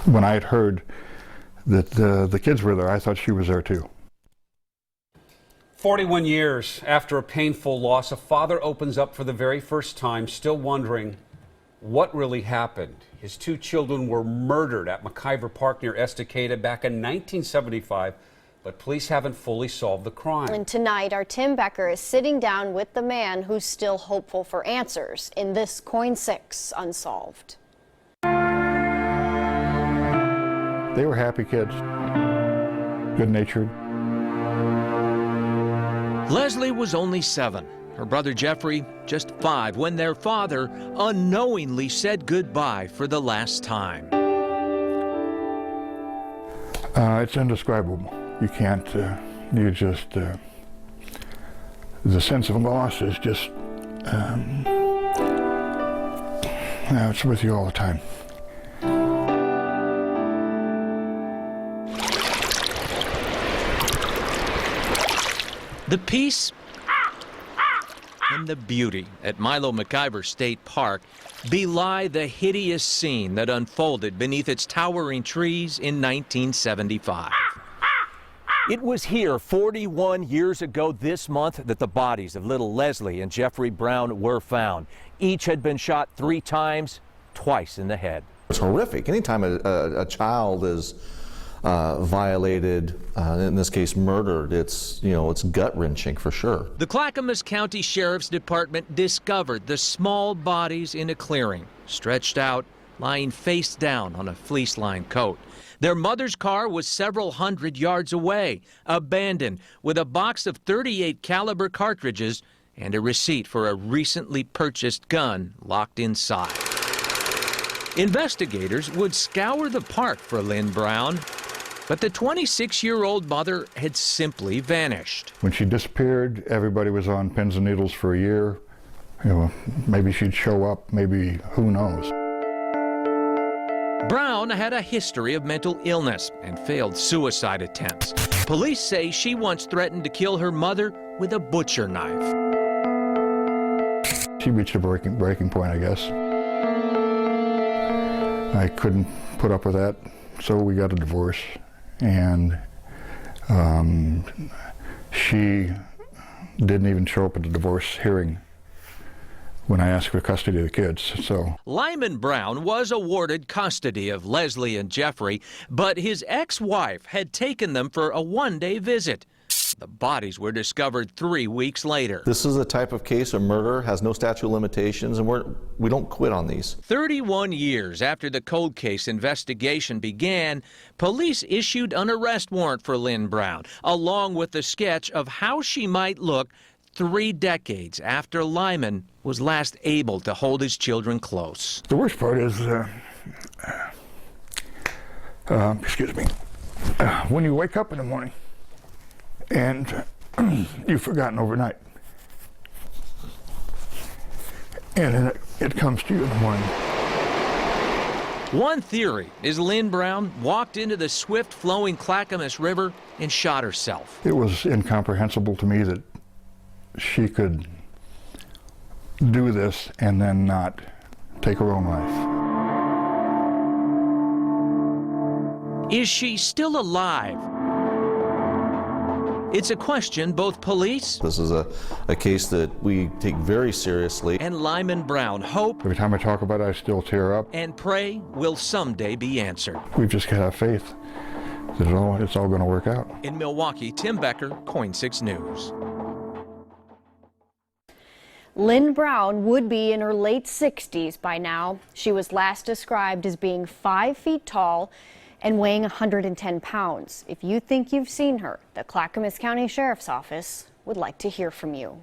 When I had heard that the kids were there, I thought she was there too. 41 years after a painful loss, a father opens up for the very first time, still wondering what really happened. His two children were murdered at McIver Park near Estacada back in 1975, but police haven't fully solved the crime. And tonight, our Tim Becker is sitting down with the man who's still hopeful for answers in this Coin 6 Unsolved. They were happy kids, good-natured. Leslie was only 7. Her brother Jeffrey just 5 when their father unknowingly said goodbye for the last time. It's indescribable. You can't, you just, the sense of loss is just, it's with you all the time. The peace and the beauty at Milo McIver State Park belie the hideous scene that unfolded beneath its towering trees in 1975. It was here 41 years ago this month that the bodies of little Leslie and Jeffrey Brown were found. Each had been shot 3 times, twice in the head. It's horrific. Anytime a child is violated, in this case murdered, it's gut-wrenching for sure. The Clackamas County Sheriff's Department discovered the small bodies in a clearing, stretched out, lying face down on a fleece-lined coat. Their mother's car was several hundred yards away, abandoned, with a box of .38 caliber cartridges and a receipt for a recently purchased gun locked inside. Investigators would scour the park for Lynn Brown, but the 26-year-old mother had simply vanished. When she disappeared, everybody was on pins and needles for a year. Maybe she'd show up, maybe, who knows. Brown had a history of mental illness and failed suicide attempts. Police say she once threatened to kill her mother with a butcher knife. She reached a breaking point, I guess. I couldn't put up with that, so we got a divorce. And she didn't even show up at the divorce hearing when I asked for custody of the kids. So Lyman Brown was awarded custody of Leslie and Jeffrey, but his ex-wife had taken them for a one-day visit. The bodies were discovered 3 weeks later. This is a type of case of murder, has no statute of limitations, and we don't quit on these. 31 years after the cold case investigation began, police issued an arrest warrant for Lynn Brown, along with a sketch of how she might look 3 decades after Lyman was last able to hold his children close. the worst part is, excuse me, when you wake up in the morning and you've forgotten overnight, and then it comes to you in the morning. One theory is Lynn Brown walked into the swift-flowing Clackamas River and shot herself. It was incomprehensible to me that she could do this and then not take her own life. Is she still alive? It's a question both police This is a case that we take very seriously. and Lyman Brown hope Every time I talk about it, I still tear up. and pray will someday be answered. We've just got to have faith that it's all going to work out. In Milwaukee, Tim Becker, Coin 6 News. Lynn Brown would be in her late 60s by now. She was last described as being 5 feet tall and weighing 110 pounds. If you think you've seen her, the Clackamas County Sheriff's Office would like to hear from you.